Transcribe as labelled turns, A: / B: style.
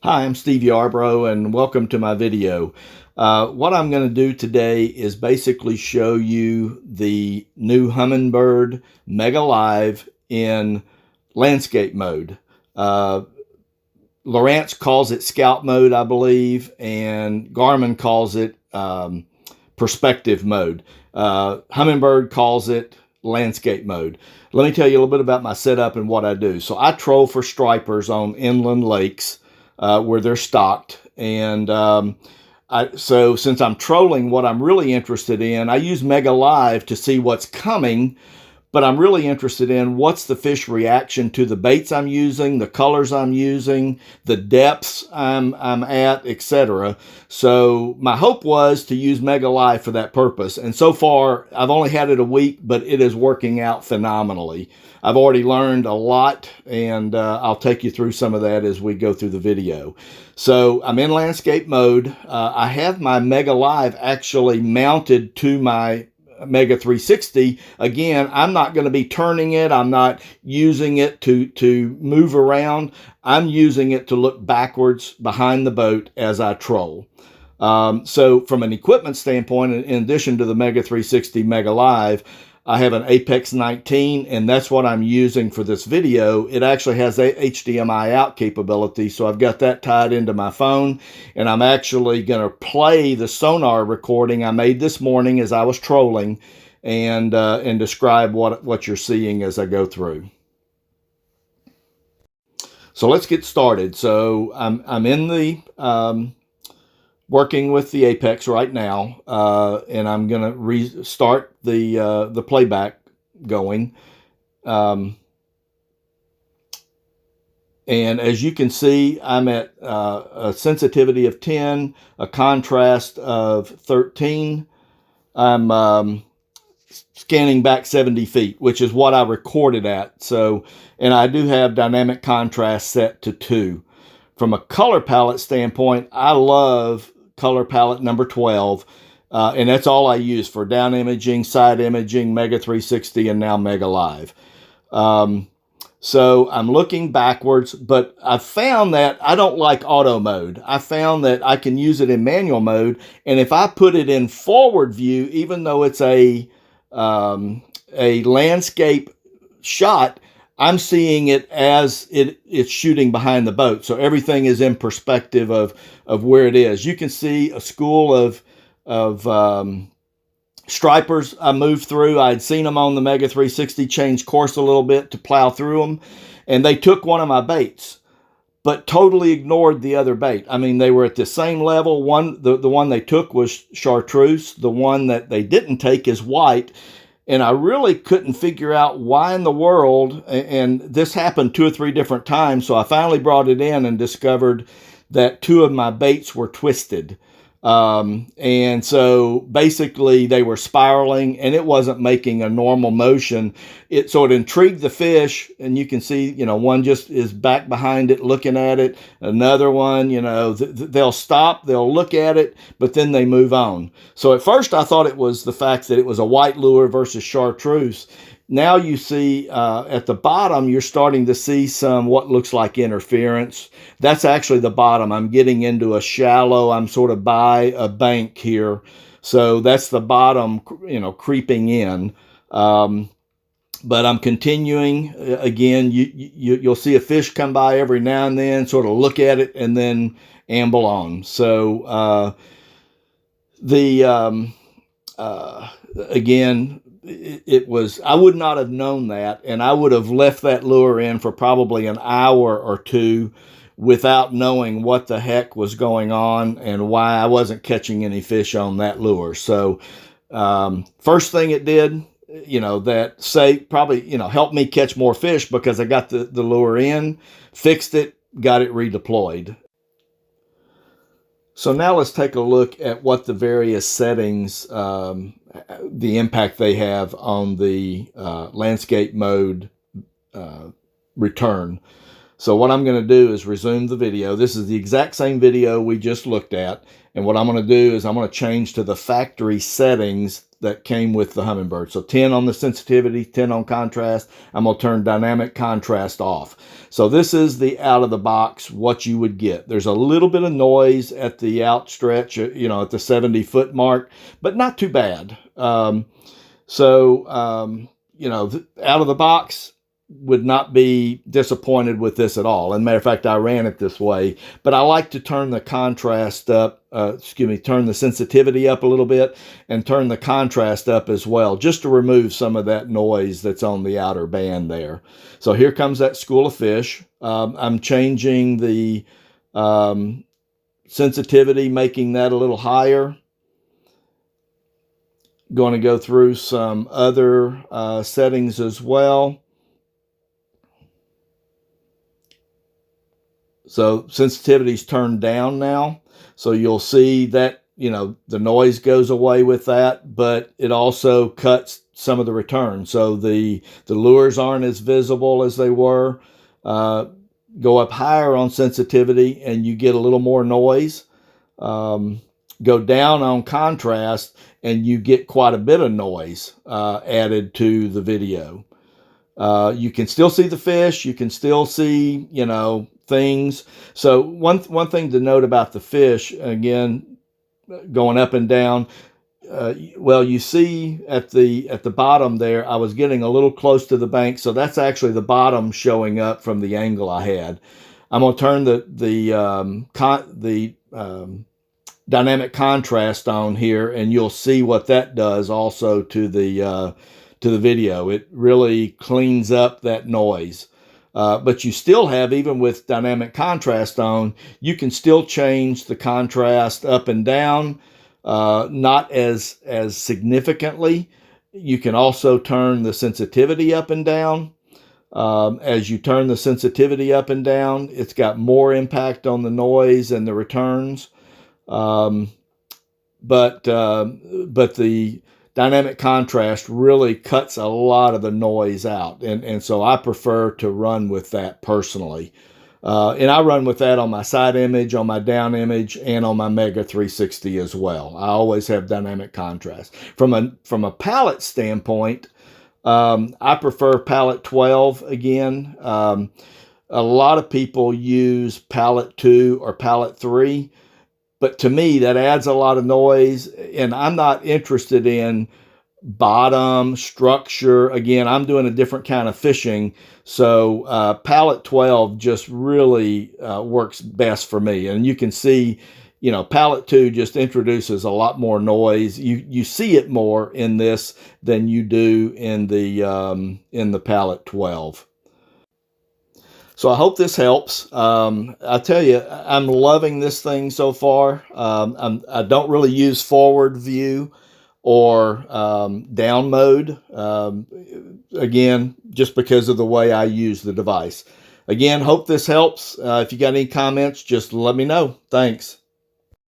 A: Hi, I'm Steve Yarbrough and welcome to my video. What I'm going to do today is basically show you the new Humminbird Mega Live in landscape mode. Lowrance calls it scout mode, I believe, and Garmin calls it perspective mode. Humminbird calls it landscape mode. Let me tell you a little bit about my setup and what I do. So I troll for stripers on inland lakes where they're stocked. And so since I'm trolling, what I'm really interested in, I use Mega Live to see what's coming, but I'm really interested in what's the fish reaction to the baits I'm using, the colors I'm using, the depths I'm at, etc. So my hope was to use Mega Live for that purpose. And so far, I've only had it a week, but it is working out phenomenally. I've already learned a lot, and I'll take you through some of that as we go through the video. So I'm in landscape mode. I have my Mega Live actually mounted to my Mega 360. Again, I'm not going to be turning it. I'm not using it to move around. I'm using it to look backwards behind the boat as I troll. So from an equipment standpoint, in addition to the Mega 360 Mega Live, I have an Apex 19, and that's what I'm using for this video. It actually has a HDMI out capability, so I've got that tied into my phone, and I'm actually going to play the sonar recording I made this morning as I was trolling, and describe what you're seeing as I go through. So let's get started. So I'm in the working with the Apex right now, and I'm going to restart the playback going. And as you can see, I'm at a sensitivity of 10, a contrast of 13. I'm scanning back 70 feet, which is what I recorded at. So, and I do have dynamic contrast set to 2. From a color palette standpoint, I love color palette number 12, and that's all I use for down imaging, side imaging, Mega 360, and now Mega Live. So I'm looking backwards, but I found that I don't like auto mode. I found that I can use it in manual mode, and if I put it in forward view, even though it's a landscape shot, I'm seeing it as it's shooting behind the boat. So everything is in perspective of where it is. You can see a school of stripers I moved through. I had seen them on the Mega 360, change course a little bit to plow through them. And they took one of my baits, but totally ignored the other bait. I mean, they were at the same level. The one they took was chartreuse. The one that they didn't take is white. And I really couldn't figure out why in the world, and this happened 2 or 3 different times, so I finally brought it in and discovered that 2 of my baits were twisted. And so basically they were spiraling, and it wasn't making a normal motion. So it intrigued the fish, and you can see, one just is back behind it looking at it. Another one, they'll stop, they'll look at it, but then they move on. So at first I thought it was the fact that it was a white lure versus chartreuse. Now you see at the bottom, you're starting to see some what looks like interference. That's actually the bottom. I'm getting into a shallow, I'm sort of by a bank here. So that's the bottom, creeping in. But I'm continuing. Again, you'll see a fish come by every now and then, sort of look at it, and then amble on. So again, I would not have known that, and I would have left that lure in for probably an hour or 2 without knowing what the heck was going on and why I wasn't catching any fish on that lure. So first thing it did, probably helped me catch more fish because I got the lure in, fixed it, got it redeployed. So now let's take a look at what the various settings, the impact they have on the landscape mode return. So what I'm going to do is resume the video. This is the exact same video we just looked at. And what I'm going to do is I'm going to change to the factory settings that came with the Humminbird. So 10 on the sensitivity, 10 on contrast. I'm going to turn dynamic contrast off. So this is the out of the box, what you would get. There's a little bit of noise at the outstretch, you know, at the 70-foot mark, but not too bad. You know, out of the box, would not be disappointed with this at all. And matter of fact, I ran it this way, but I like to turn the contrast up, turn the sensitivity up a little bit and turn the contrast up as well, just to remove some of that noise that's on the outer band there. So here comes that school of fish. I'm changing the sensitivity, making that a little higher. Going to go through some other settings as well. So sensitivity's turned down now. So you'll see that, you know, the noise goes away with that, but it also cuts some of the return. So the lures aren't as visible as they were. Go up higher on sensitivity and you get a little more noise. Go down on contrast and you get quite a bit of noise added to the video. You can still see the fish. You can still see, you know, things. So one thing to note about the fish, again, going up and down, well, you see at the bottom there, I was getting a little close to the bank, so that's actually the bottom showing up from the angle I had. I'm going to turn the dynamic contrast on here, and you'll see what that does also to the video. It really cleans up that noise. But you still have, even with dynamic contrast on, you can still change the contrast up and down, not as significantly. You can also turn the sensitivity up and down. As you turn the sensitivity up and down, it's got more impact on the noise and the returns. But the dynamic contrast really cuts a lot of the noise out. And so I prefer to run with that personally. And I run with that on my side image, on my down image, and on my Mega 360 as well. I always have dynamic contrast. From a palette standpoint, I prefer palette 12 again. A lot of people use palette 2 or palette 3. But to me, that adds a lot of noise, and I'm not interested in bottom structure. Again, I'm doing a different kind of fishing, so palette 12 just really works best for me. And you can see, you know, palette 2 just introduces a lot more noise. You see it more in this than you do in the palette 12. So I hope this helps. I tell you, I'm loving this thing so far. I don't really use forward view or down mode, again, just because of the way I use the device. Again, hope this helps. If you got any comments, just let me know. Thanks.